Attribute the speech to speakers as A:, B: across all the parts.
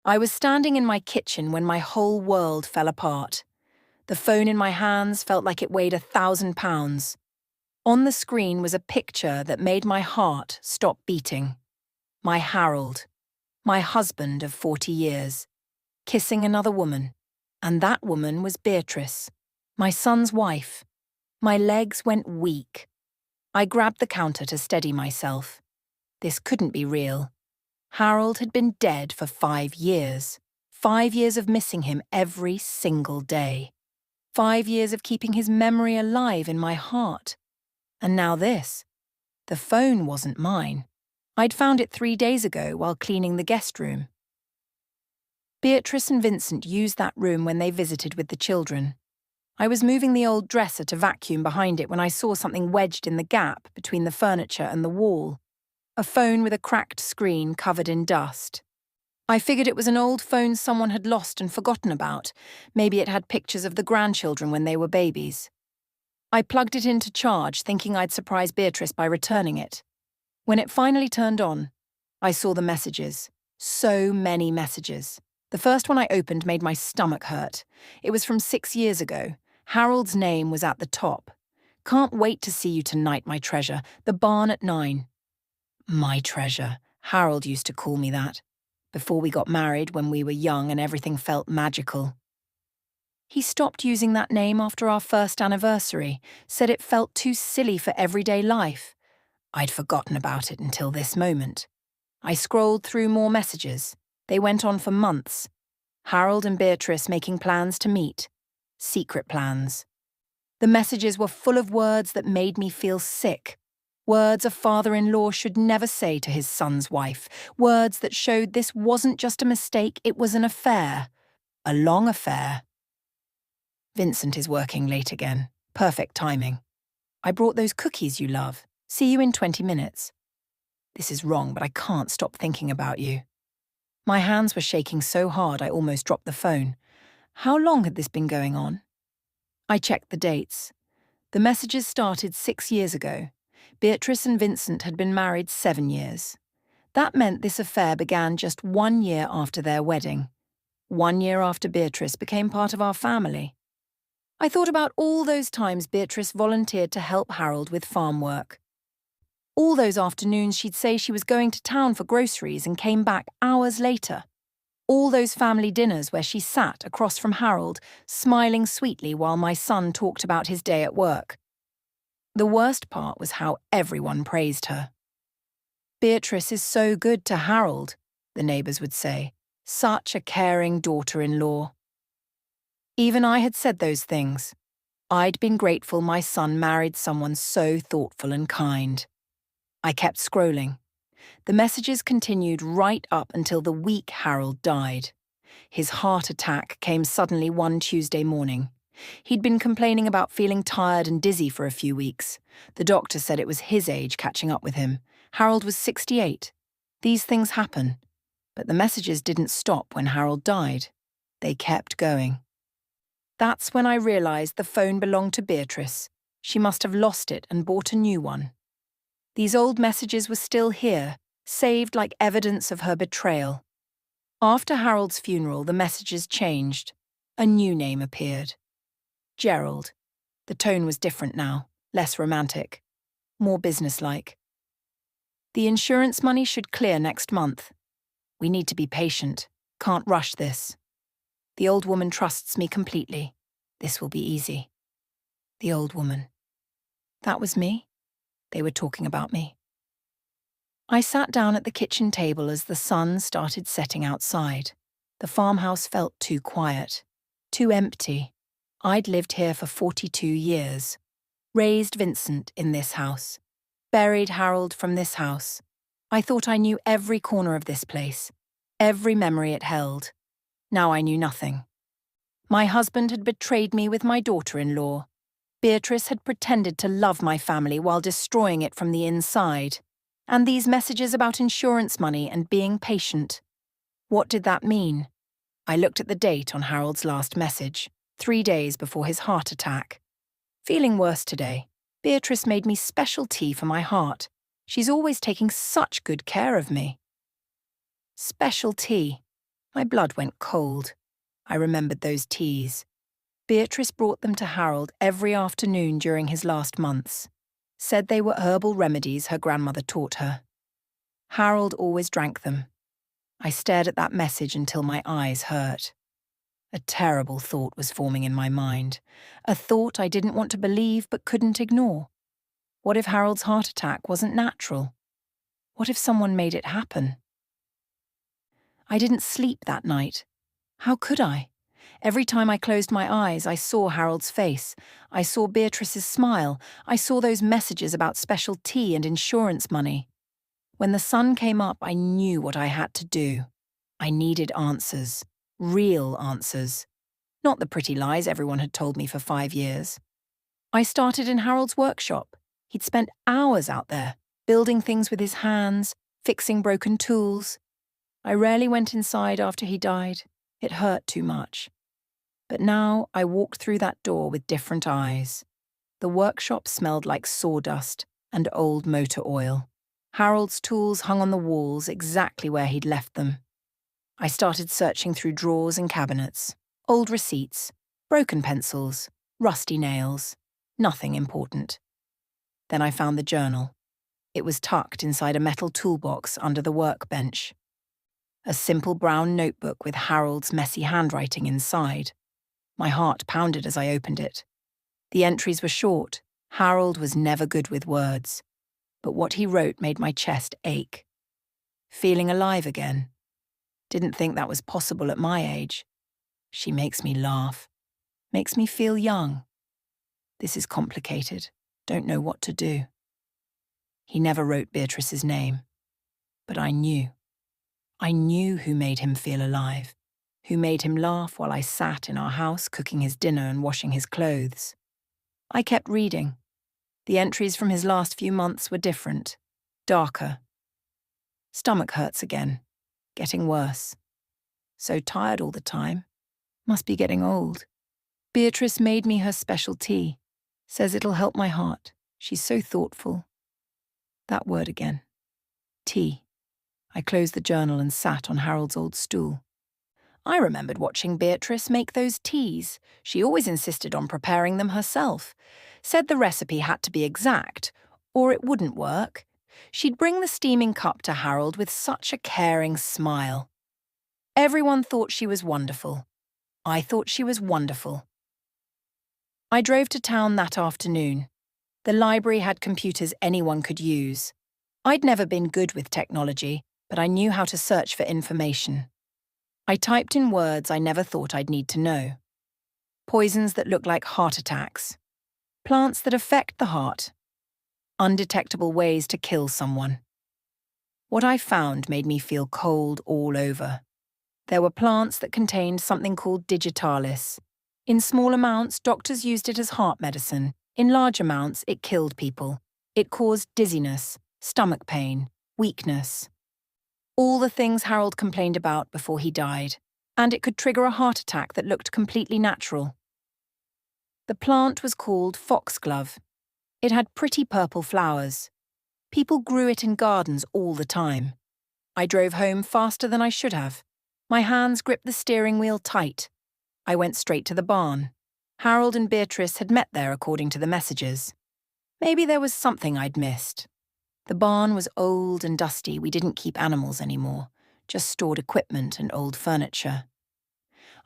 A: I was standing in my kitchen when my whole world fell apart. The phone in my hands felt like it weighed 1,000 pounds. On the screen was a picture that made my heart stop beating. My Harold, my husband of 40 years, kissing another woman. And that woman was Beatrice, my son's wife. My legs went weak. I grabbed the counter to steady myself. This couldn't be real. Harold had been dead for 5 years. 5 years of missing him every single day. 5 years of keeping his memory alive in my heart. And now this. The phone wasn't mine. I'd found it 3 days ago while cleaning the guest room. Beatrice and Vincent used that room when they visited with the children. I was moving the old dresser to vacuum behind it when I saw something wedged in the gap between the furniture and the wall. A phone with a cracked screen covered in dust. I figured it was an old phone someone had lost and forgotten about. Maybe it had pictures of the grandchildren when they were babies. I plugged it in to charge, thinking I'd surprise Beatrice by returning it. When it finally turned on, I saw the messages. So many messages. The first one I opened made my stomach hurt. It was from 6 years ago. Harold's name was at the top. Can't wait to see you tonight, my treasure. The barn at 9. My treasure. Harold used to call me that. Before we got married, when we were young and everything felt magical. He stopped using that name after our first anniversary, said it felt too silly for everyday life. I'd forgotten about it until this moment. I scrolled through more messages. They went on for months. Harold and Beatrice making plans to meet. Secret plans. The messages were full of words that made me feel sick. Words a father-in-law should never say to his son's wife. Words that showed this wasn't just a mistake, it was an affair. A long affair. Vincent is working late again. Perfect timing. I brought those cookies you love. See you in 20 minutes. This is wrong, but I can't stop thinking about you. My hands were shaking so hard I almost dropped the phone. How long had this been going on? I checked the dates. The messages started 6 years ago. Beatrice and Vincent had been married 7 years. That meant this affair began just 1 year after their wedding. 1 year after Beatrice became part of our family. I thought about all those times Beatrice volunteered to help Harold with farm work. All those afternoons she'd say she was going to town for groceries and came back hours later. All those family dinners where she sat across from Harold, smiling sweetly while my son talked about his day at work. The worst part was how everyone praised her. Beatrice is so good to Harold, the neighbours would say. Such a caring daughter-in-law. Even I had said those things. I'd been grateful my son married someone so thoughtful and kind. I kept scrolling. The messages continued right up until the week Harold died. His heart attack came suddenly one Tuesday morning. He'd been complaining about feeling tired and dizzy for a few weeks. The doctor said it was his age catching up with him. Harold was 68. These things happen. But the messages didn't stop when Harold died. They kept going. That's when I realised the phone belonged to Beatrice. She must have lost it and bought a new one. These old messages were still here, saved like evidence of her betrayal. After Harold's funeral, the messages changed. A new name appeared. Gerald. The tone was different now, less romantic, more businesslike. The insurance money should clear next month. We need to be patient. Can't rush this. The old woman trusts me completely. This will be easy. The old woman. That was me. They were talking about me. I sat down at the kitchen table as the sun started setting outside. The farmhouse felt too quiet, too empty. I'd lived here for 42 years. Raised Vincent in this house. Buried Harold from this house. I thought I knew every corner of this place, every memory it held. Now I knew nothing. My husband had betrayed me with my daughter-in-law. Beatrice had pretended to love my family while destroying it from the inside. And these messages about insurance money and being patient. What did that mean? I looked at the date on Harold's last message, 3 days before his heart attack. Feeling worse today, Beatrice made me special tea for my heart. She's always taking such good care of me. Special tea. My blood went cold. I remembered those teas. Beatrice brought them to Harold every afternoon during his last months. Said they were herbal remedies her grandmother taught her. Harold always drank them. I stared at that message until my eyes hurt. A terrible thought was forming in my mind, a thought I didn't want to believe but couldn't ignore. What if Harold's heart attack wasn't natural? What if someone made it happen? I didn't sleep that night. How could I? Every time I closed my eyes, I saw Harold's face. I saw Beatrice's smile. I saw those messages about special tea and insurance money. When the sun came up, I knew what I had to do. I needed answers. Real answers. Not the pretty lies everyone had told me for 5 years. I started in Harold's workshop. He'd spent hours out there, building things with his hands, fixing broken tools. I rarely went inside after he died. It hurt too much. But now I walked through that door with different eyes. The workshop smelled like sawdust and old motor oil. Harold's tools hung on the walls exactly where he'd left them. I started searching through drawers and cabinets. Old receipts, broken pencils, rusty nails. Nothing important. Then I found the journal. It was tucked inside a metal toolbox under the workbench. A simple brown notebook with Harold's messy handwriting inside. My heart pounded as I opened it. The entries were short. Harold was never good with words. But what he wrote made my chest ache. Feeling alive again. Didn't think that was possible at my age. She makes me laugh. Makes me feel young. This is complicated. Don't know what to do. He never wrote Beatrice's name. But I knew. I knew who made him feel alive. Who made him laugh while I sat in our house cooking his dinner and washing his clothes. I kept reading. The entries from his last few months were different. Darker. Stomach hurts again. Getting worse. So tired all the time. Must be getting old. Beatrice made me her special tea. Says it'll help my heart. She's so thoughtful. That word again. Tea. I closed the journal and sat on Harold's old stool. I remembered watching Beatrice make those teas. She always insisted on preparing them herself. Said the recipe had to be exact, or it wouldn't work. She'd bring the steaming cup to Harold with such a caring smile. Everyone thought she was wonderful. I thought she was wonderful. I drove to town that afternoon. The library had computers anyone could use. I'd never been good with technology, but I knew how to search for information. I typed in words I never thought I'd need to know. Poisons that look like heart attacks. Plants that affect the heart. Undetectable ways to kill someone. What I found made me feel cold all over. There were plants that contained something called digitalis. In small amounts, doctors used it as heart medicine. In large amounts, it killed people. It caused dizziness, stomach pain, weakness. All the things Harold complained about before he died. And it could trigger a heart attack that looked completely natural. The plant was called foxglove. It had pretty purple flowers. People grew it in gardens all the time. I drove home faster than I should have. My hands gripped the steering wheel tight. I went straight to the barn. Harold and Beatrice had met there according to the messages. Maybe there was something I'd missed. The barn was old and dusty. We didn't keep animals anymore, just stored equipment and old furniture.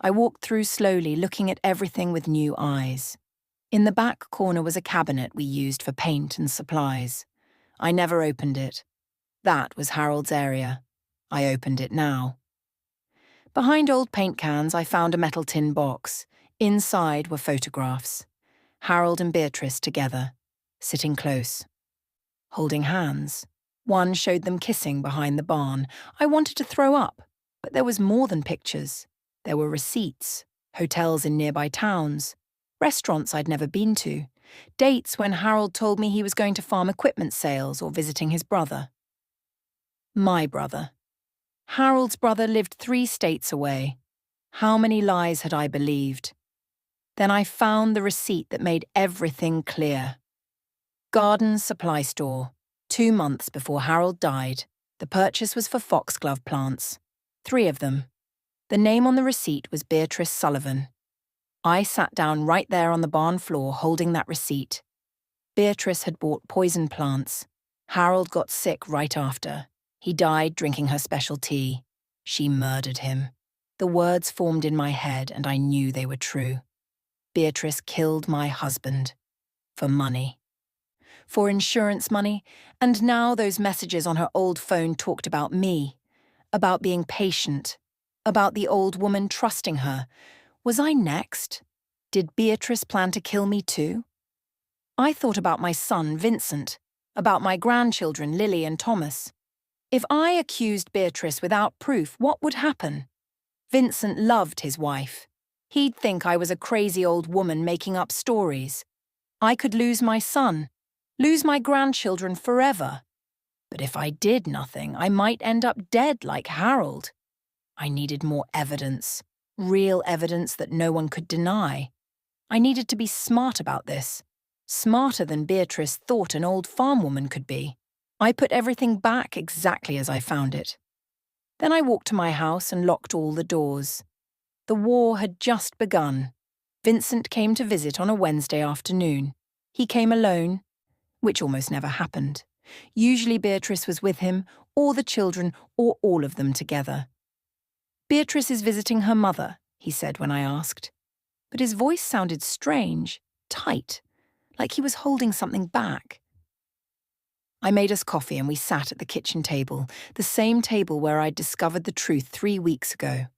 A: I walked through slowly, looking at everything with new eyes. In the back corner was a cabinet we used for paint and supplies. I never opened it. That was Harold's area. I opened it now. Behind old paint cans, I found a metal tin box. Inside were photographs. Harold and Beatrice together, sitting close. Holding hands. One showed them kissing behind the barn. I wanted to throw up, but there was more than pictures. There were receipts, hotels in nearby towns, restaurants I'd never been to, dates when Harold told me he was going to farm equipment sales or visiting his brother. My brother. Harold's brother lived 3 states away. How many lies had I believed? Then I found the receipt that made everything clear. Garden supply store. 2 months before Harold died. The purchase was for foxglove plants. 3 of them. The name on the receipt was Beatrice Sullivan. I sat down right there on the barn floor holding that receipt. Beatrice had bought poison plants. Harold got sick right after. He died drinking her special tea. She murdered him. The words formed in my head and I knew they were true. Beatrice killed my husband. For money. For insurance money, and now those messages on her old phone talked about me. About being patient. About the old woman trusting her. Was I next? Did Beatrice plan to kill me too? I thought about my son, Vincent. About my grandchildren, Lily and Thomas. If I accused Beatrice without proof, what would happen? Vincent loved his wife. He'd think I was a crazy old woman making up stories. I could lose my son, lose my grandchildren forever. But if I did nothing, I might end up dead like Harold. I needed more evidence, real evidence that no one could deny. I needed to be smart about this, smarter than Beatrice thought an old farm woman could be. I put everything back exactly as I found it. Then I walked to my house and locked all the doors. The war had just begun. Vincent came to visit on a Wednesday afternoon. He came alone, which almost never happened. Usually Beatrice was with him, or the children, or all of them together. "Beatrice is visiting her mother," he said when I asked. But his voice sounded strange, tight, like he was holding something back. I made us coffee and we sat at the kitchen table, the same table where I'd discovered the truth 3 weeks ago.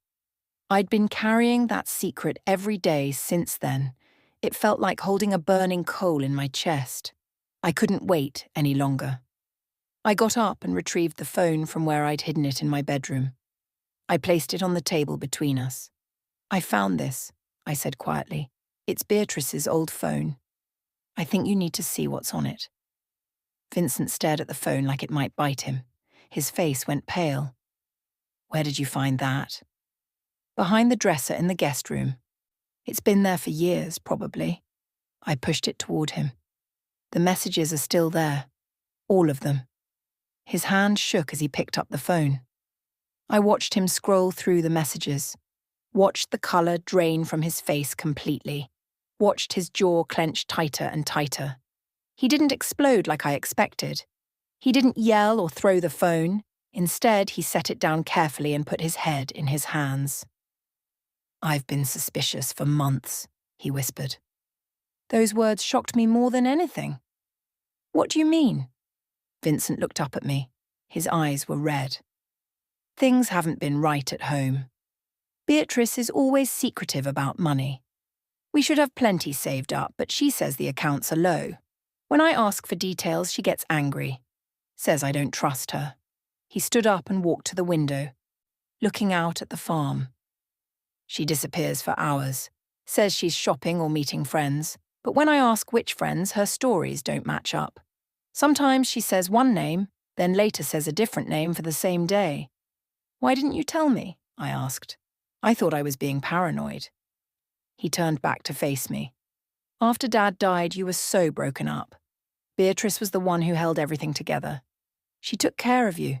A: I'd been carrying that secret every day since then. It felt like holding a burning coal in my chest. I couldn't wait any longer. I got up and retrieved the phone from where I'd hidden it in my bedroom. I placed it on the table between us. "I found this," I said quietly. "It's Beatrice's old phone. I think you need to see what's on it." Vincent stared at the phone like it might bite him. His face went pale. "Where did you find that?" "Behind the dresser in the guest room. It's been there for years, probably." I pushed it toward him. "The messages are still there. All of them." His hand shook as he picked up the phone. I watched him scroll through the messages. Watched the colour drain from his face completely. Watched his jaw clench tighter and tighter. He didn't explode like I expected. He didn't yell or throw the phone. Instead, he set it down carefully and put his head in his hands. "I've been suspicious for months," he whispered. Those words shocked me more than anything. "What do you mean?" Vincent looked up at me. His eyes were red. "Things haven't been right at home. Beatrice is always secretive about money. We should have plenty saved up, but she says the accounts are low. When I ask for details, she gets angry. Says I don't trust her." He stood up and walked to the window, looking out at the farm. "She disappears for hours. Says she's shopping or meeting friends. But when I ask which friends, her stories don't match up. Sometimes she says one name, then later says a different name for the same day." "Why didn't you tell me?" I asked. I thought I was being paranoid. He turned back to face me. "After Dad died, you were so broken up. Beatrice was the one who held everything together. She took care of you,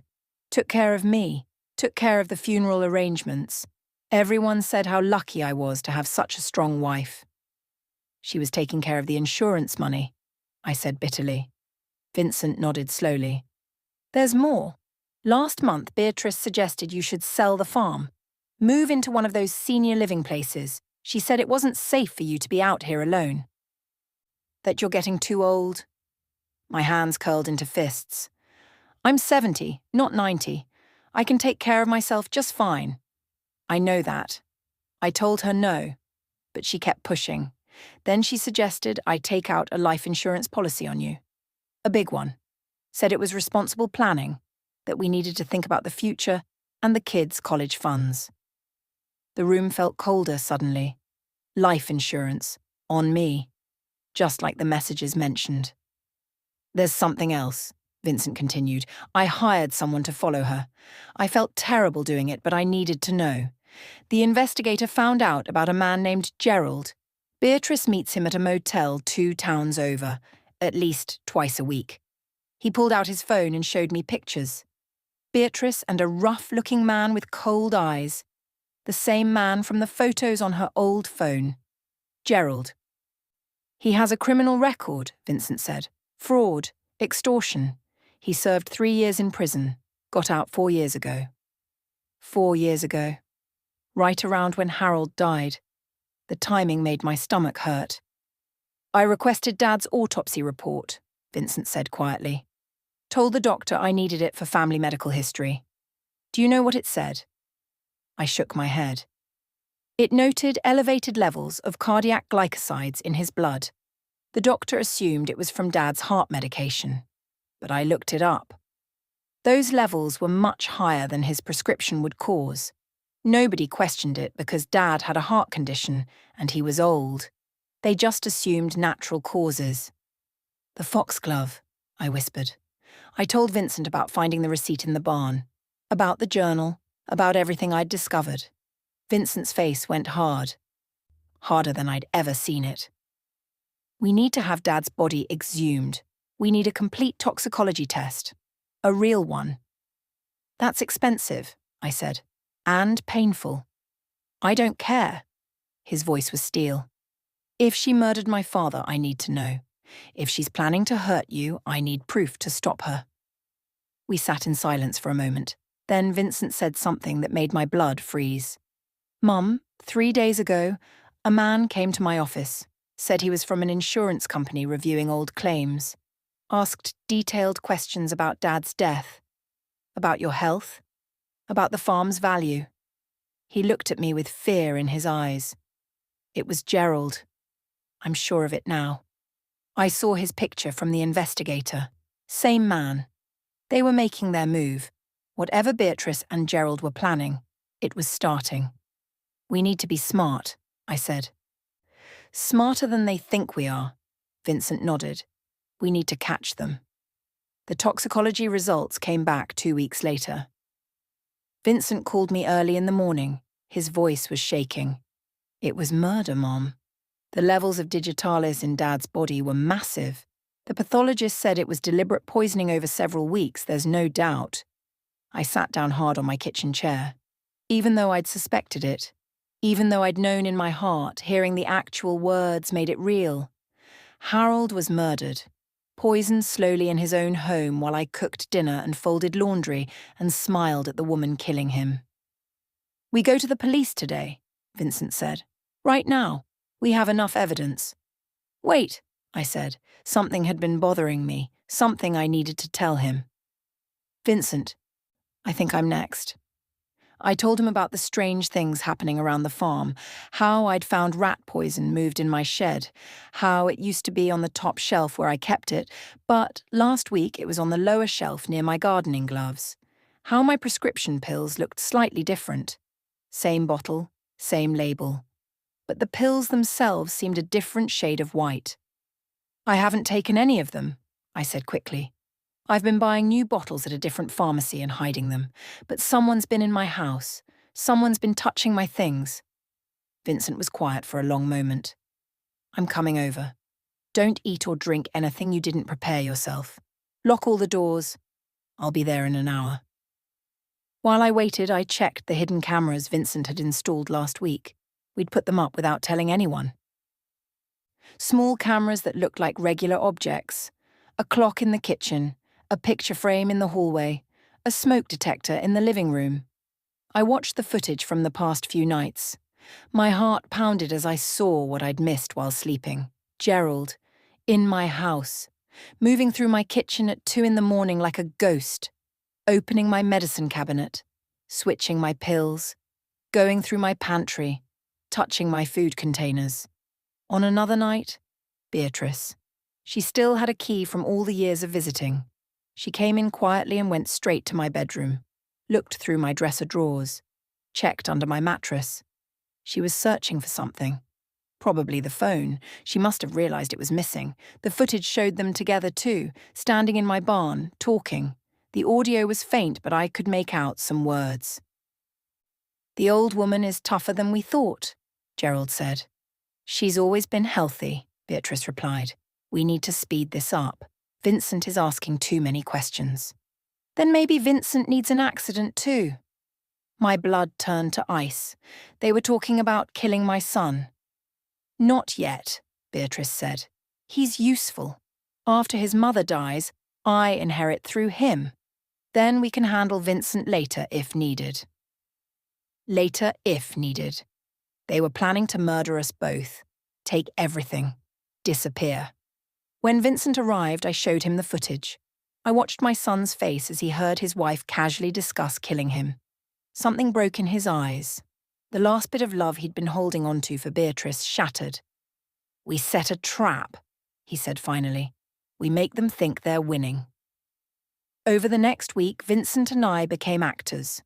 A: took care of me, took care of the funeral arrangements. Everyone said how lucky I was to have such a strong wife. She was taking care of the insurance money," I said bitterly. Vincent nodded slowly. "There's more. Last month, Beatrice suggested you should sell the farm. Move into one of those senior living places. She said it wasn't safe for you to be out here alone. That you're getting too old." My hands curled into fists. "I'm 70, not 90. I can take care of myself just fine. I know that." I told her no, but she kept pushing. Then she suggested I take out a life insurance policy on you. A big one. Said it was responsible planning, that we needed to think about the future and the kids' college funds. The room felt colder suddenly. Life insurance. On me. Just like the messages mentioned. "There's something else," Vincent continued. "I hired someone to follow her. I felt terrible doing it, but I needed to know. The investigator found out about a man named Gerald. Beatrice meets him at a motel 2 towns over, at least twice a week. He pulled out his phone and showed me pictures. Beatrice and a rough-looking man with cold eyes. The same man from the photos on her old phone. Gerald. He has a criminal record, Vincent said. Fraud, extortion. He served 3 years in prison, got out 4 years ago. 4 years ago. Right around when Harold died. The timing made my stomach hurt. I requested Dad's autopsy report, Vincent said quietly. Told the doctor I needed it for family medical history. Do you know what it said? I shook my head. It noted elevated levels of cardiac glycosides in his blood. The doctor assumed it was from Dad's heart medication, but I looked it up. Those levels were much higher than his prescription would cause. Nobody questioned it because Dad had a heart condition and he was old. They just assumed natural causes. The foxglove, I whispered. I told Vincent about finding the receipt in the barn, about the journal, about everything I'd discovered. Vincent's face went hard. Harder than I'd ever seen it. We need to have Dad's body exhumed. We need a complete toxicology test. A real one. That's expensive, I said, and painful. I don't care. His voice was steel. If she murdered my father, I need to know. If she's planning to hurt you, I need proof to stop her. We sat in silence for a moment. Then Vincent said something that made my blood freeze. Mum, 3 days ago, a man came to my office, said he was from an insurance company reviewing old claims, asked detailed questions about Dad's death, about your health, about the farm's value. He looked at me with fear in his eyes. It was Gerald. I'm sure of it now. I saw his picture from the investigator. Same man. They were making their move. Whatever Beatrice and Gerald were planning, it was starting. We need to be smart, I said. Smarter than they think we are, Vincent nodded. We need to catch them. The toxicology results came back 2 weeks later. Vincent called me early in the morning. His voice was shaking. It was murder, Mom. The levels of digitalis in Dad's body were massive. The pathologist said it was deliberate poisoning over several weeks, there's no doubt. I sat down hard on my kitchen chair. Even though I'd suspected it, even though I'd known in my heart, hearing the actual words made it real. Harold was murdered, poisoned slowly in his own home while I cooked dinner and folded laundry and smiled at the woman killing him. We go to the police today, Vincent said. Right now. We have enough evidence. Wait, I said. Something had been bothering me, something I needed to tell him. Vincent, I think I'm next. I told him about the strange things happening around the farm, how I'd found rat poison moved in my shed, how it used to be on the top shelf where I kept it, but last week it was on the lower shelf near my gardening gloves, how my prescription pills looked slightly different. Same bottle, same label. But the pills themselves seemed a different shade of white. I haven't taken any of them, I said quickly. I've been buying new bottles at a different pharmacy and hiding them, but someone's been in my house. Someone's been touching my things. Vincent was quiet for a long moment. I'm coming over. Don't eat or drink anything you didn't prepare yourself. Lock all the doors. I'll be there in an hour. While I waited, I checked the hidden cameras Vincent had installed last week. We'd put them up without telling anyone. Small cameras that looked like regular objects. A clock in the kitchen, a picture frame in the hallway, a smoke detector in the living room. I watched the footage from the past few nights. My heart pounded as I saw what I'd missed while sleeping. Gerald, in my house, moving through my kitchen at 2 a.m. like a ghost, opening my medicine cabinet, switching my pills, going through my pantry, touching my food containers. On another night, Beatrice. She still had a key from all the years of visiting. She came in quietly and went straight to my bedroom, looked through my dresser drawers, checked under my mattress. She was searching for something. Probably the phone. She must have realized it was missing. The footage showed them together too, standing in my barn, talking. The audio was faint, but I could make out some words. The old woman is tougher than we thought, Gerald said. She's always been healthy, Beatrice replied. We need to speed this up. Vincent is asking too many questions. Then maybe Vincent needs an accident too. My blood turned to ice. They were talking about killing my son. Not yet, Beatrice said. He's useful. After his mother dies, I inherit through him. Then we can handle Vincent later if needed. Later if needed. They were planning to murder us both. Take everything. Disappear. When Vincent arrived, I showed him the footage. I watched my son's face as he heard his wife casually discuss killing him. Something broke in his eyes. The last bit of love he'd been holding onto for Beatrice shattered. "We set a trap," he said finally. "We make them think they're winning." Over the next week, Vincent and I became actors.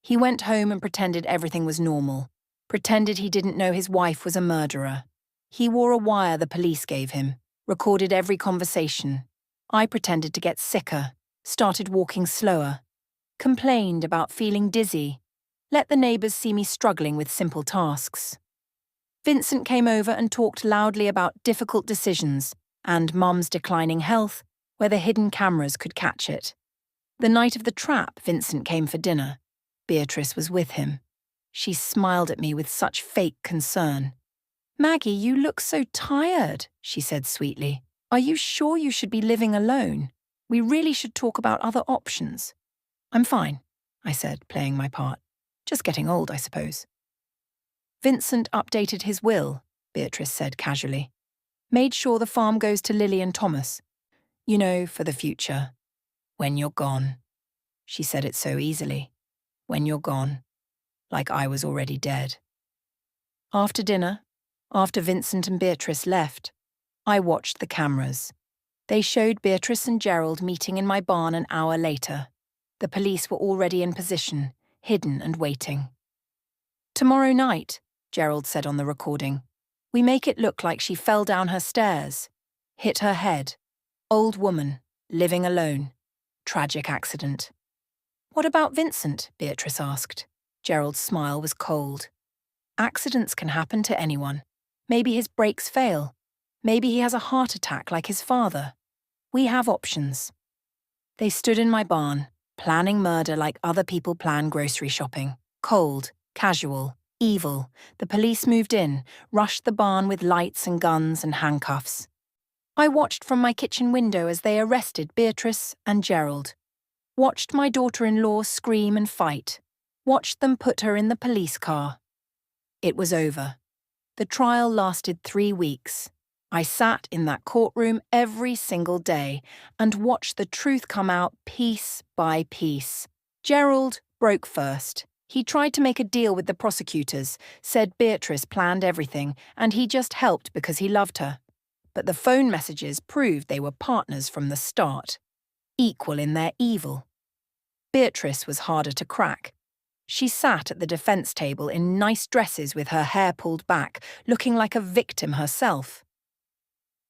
A: He went home and pretended everything was normal, pretended he didn't know his wife was a murderer. He wore a wire the police gave him, recorded every conversation. I pretended to get sicker, started walking slower, complained about feeling dizzy, let the neighbours see me struggling with simple tasks. Vincent came over and talked loudly about difficult decisions and Mum's declining health, where the hidden cameras could catch it. The night of the trap, Vincent came for dinner. Beatrice was with him. She smiled at me with such fake concern. "Maggie, you look so tired," she said sweetly. "Are you sure you should be living alone? We really should talk about other options." "I'm fine," I said, playing my part. "Just getting old, I suppose." "Vincent updated his will," Beatrice said casually. "Made sure the farm goes to Lily and Thomas. You know, for the future. When you're gone." She said it so easily. When you're gone. Like I was already dead. After dinner, after Vincent and Beatrice left, I watched the cameras. They showed Beatrice and Gerald meeting in my barn an hour later. The police were already in position, hidden and waiting. "Tomorrow night," Gerald said on the recording, "we make it look like she fell down her stairs, hit her head. Old woman, living alone. Tragic accident." "What about Vincent?" Beatrice asked. Gerald's smile was cold. "Accidents can happen to anyone. Maybe his brakes fail. Maybe he has a heart attack like his father. We have options." They stood in my barn, planning murder like other people plan grocery shopping. Cold, casual, evil. The police moved in, rushed the barn with lights and guns and handcuffs. I watched from my kitchen window as they arrested Beatrice and Gerald. Watched my daughter-in-law scream and fight. Watched them put her in the police car. It was over. The trial lasted 3 weeks. I sat in that courtroom every single day and watched the truth come out piece by piece. Gerald broke first. He tried to make a deal with the prosecutors, said Beatrice planned everything, and he just helped because he loved her. But the phone messages proved they were partners from the start, equal in their evil. Beatrice was harder to crack. She sat at the defense table in nice dresses with her hair pulled back, looking like a victim herself.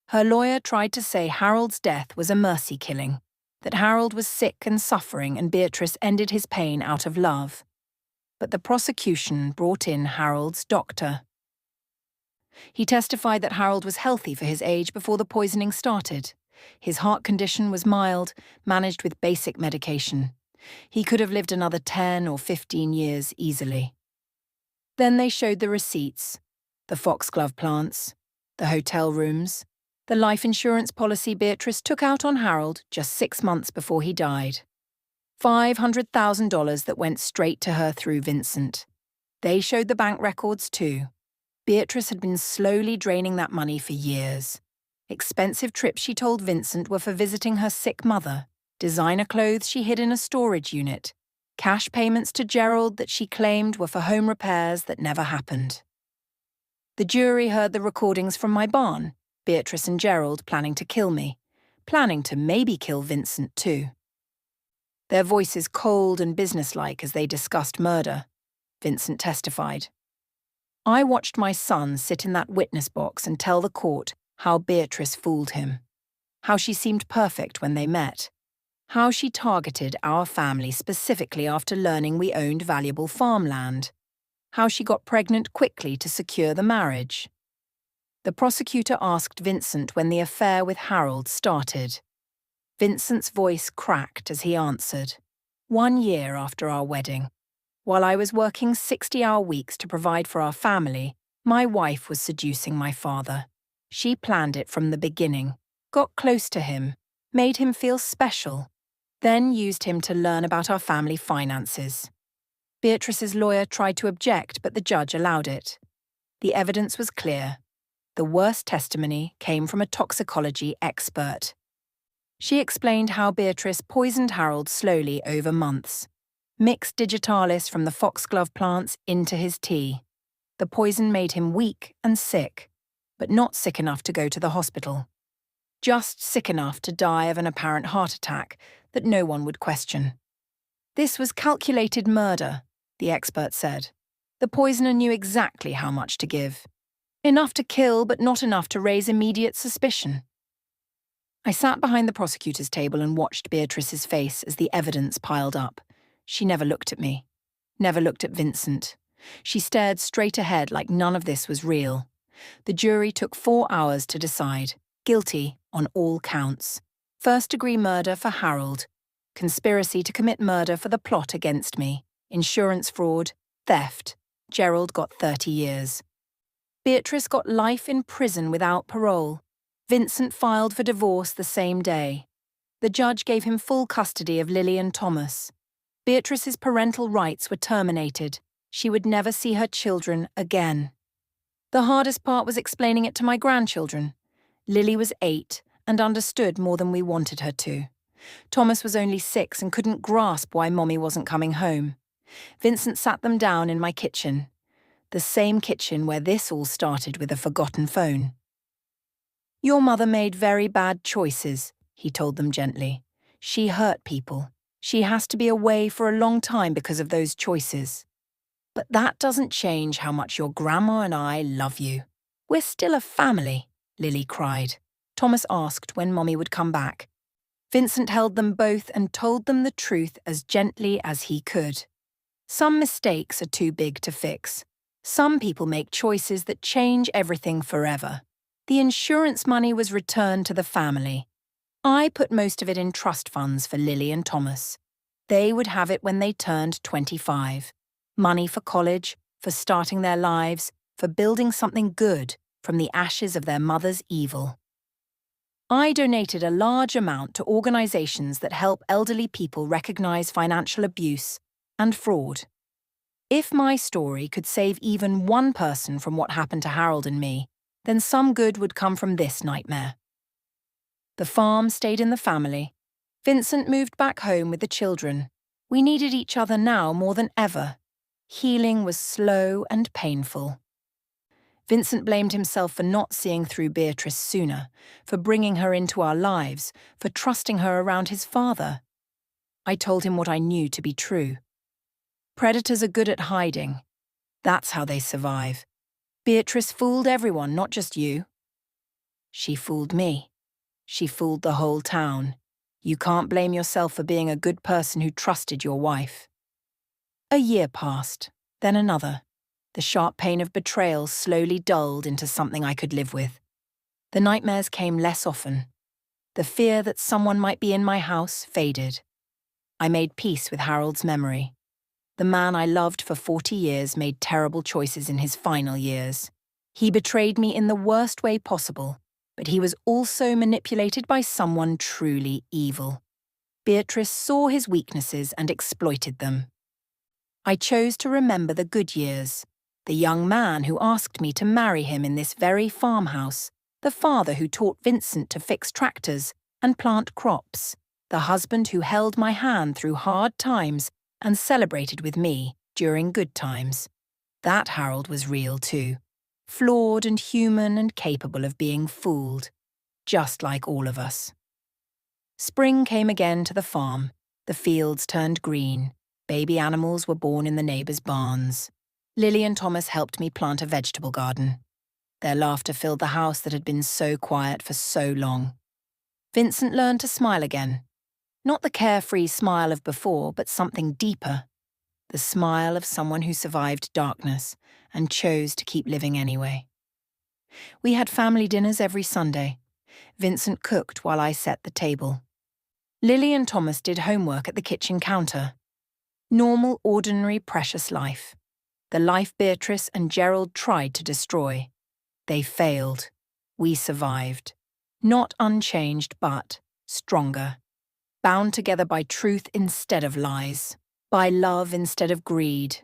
A: Her lawyer tried to say Harold's death was a mercy killing, that Harold was sick and suffering and Beatrice ended his pain out of love. But the prosecution brought in Harold's doctor. He testified that Harold was healthy for his age before the poisoning started. His heart condition was mild, managed with basic medication. He could have lived another 10 or 15 years easily. Then they showed the receipts, the foxglove plants, the hotel rooms, the life insurance policy Beatrice took out on Harold just 6 months before he died. $500,000 that went straight to her through Vincent. They showed the bank records too. Beatrice had been slowly draining that money for years. Expensive trips she told Vincent were for visiting her sick mother, designer clothes she hid in a storage unit, cash payments to Gerald that she claimed were for home repairs that never happened. The jury heard the recordings from my barn, Beatrice and Gerald planning to kill me, planning to maybe kill Vincent too. Their voices cold and businesslike as they discussed murder, Vincent testified. I watched my son sit in that witness box and tell the court how Beatrice fooled him, how she seemed perfect when they met, how she targeted our family specifically after learning we owned valuable farmland, how she got pregnant quickly to secure the marriage. The prosecutor asked Vincent when the affair with Harold started. Vincent's voice cracked as he answered, 1 year after our wedding. While I was working 60-hour weeks to provide for our family, my wife was seducing my father. She planned it from the beginning, got close to him, made him feel special, then used him to learn about our family finances. Beatrice's lawyer tried to object, but the judge allowed it. The evidence was clear. The worst testimony came from a toxicology expert. She explained how Beatrice poisoned Harold slowly over months, mixed digitalis from the foxglove plants into his tea. The poison made him weak and sick, but not sick enough to go to the hospital. Just sick enough to die of an apparent heart attack that no one would question. This was calculated murder, the expert said. The poisoner knew exactly how much to give. Enough to kill, but not enough to raise immediate suspicion. I sat behind the prosecutor's table and watched Beatrice's face as the evidence piled up. She never looked at me, never looked at Vincent. She stared straight ahead like none of this was real. The jury took 4 hours to decide. Guilty on all counts. First-degree murder for Harold. Conspiracy to commit murder for the plot against me. Insurance fraud. Theft. Gerald got 30 years. Beatrice got life in prison without parole. Vincent filed for divorce the same day. The judge gave him full custody of Lily and Thomas. Beatrice's parental rights were terminated. She would never see her children again. The hardest part was explaining it to my grandchildren. Lily was 8 and understood more than we wanted her to. Thomas was only 6 and couldn't grasp why Mommy wasn't coming home. Vincent sat them down in my kitchen, the same kitchen where this all started with a forgotten phone. "Your mother made very bad choices," he told them gently. "She hurt people. She has to be away for a long time because of those choices. But that doesn't change how much your grandma and I love you. We're still a family," Lily cried. Thomas asked when Mommy would come back. Vincent held them both and told them the truth as gently as he could. Some mistakes are too big to fix. Some people make choices that change everything forever. The insurance money was returned to the family. I put most of it in trust funds for Lily and Thomas. They would have it when they turned 25. Money for college, for starting their lives, for building something good from the ashes of their mother's evil. I donated a large amount to organizations that help elderly people recognize financial abuse and fraud. If my story could save even one person from what happened to Harold and me, then some good would come from this nightmare. The farm stayed in the family. Vincent moved back home with the children. We needed each other now more than ever. Healing was slow and painful. Vincent blamed himself for not seeing through Beatrice sooner, for bringing her into our lives, for trusting her around his father. I told him what I knew to be true. Predators are good at hiding. That's how they survive. Beatrice fooled everyone, not just you. She fooled me. She fooled the whole town. You can't blame yourself for being a good person who trusted your wife. A year passed, then another. The sharp pain of betrayal slowly dulled into something I could live with. The nightmares came less often. The fear that someone might be in my house faded. I made peace with Harold's memory. The man I loved for 40 years made terrible choices in his final years. He betrayed me in the worst way possible, but he was also manipulated by someone truly evil. Beatrice saw his weaknesses and exploited them. I chose to remember the good years, the young man who asked me to marry him in this very farmhouse, the father who taught Vincent to fix tractors and plant crops, the husband who held my hand through hard times and celebrated with me during good times. That Harold was real too, flawed and human and capable of being fooled, just like all of us. Spring came again to the farm. The fields turned green. Baby animals were born in the neighbors' barns. Lily and Thomas helped me plant a vegetable garden. Their laughter filled the house that had been so quiet for so long. Vincent learned to smile again. Not the carefree smile of before, but something deeper. The smile of someone who survived darkness and chose to keep living anyway. We had family dinners every Sunday. Vincent cooked while I set the table. Lily and Thomas did homework at the kitchen counter. Normal, ordinary, precious life. The life Beatrice and Gerald tried to destroy. They failed. We survived. Not unchanged, but stronger. Bound together by truth instead of lies. By love instead of greed.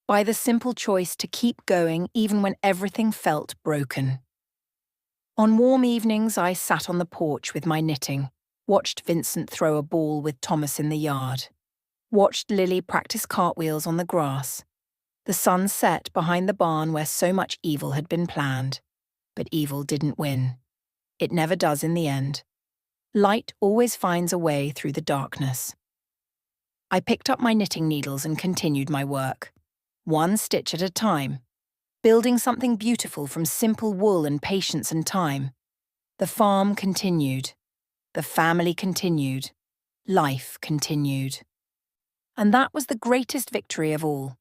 A: By the simple choice to keep going even when everything felt broken. On warm evenings, I sat on the porch with my knitting, watched Vincent throw a ball with Thomas in the yard, watched Lily practice cartwheels on the grass. The sun set behind the barn where so much evil had been planned. But evil didn't win. It never does in the end. Light always finds a way through the darkness. I picked up my knitting needles and continued my work, one stitch at a time, building something beautiful from simple wool and patience and time. The farm continued. The family continued. Life continued. And that was the greatest victory of all.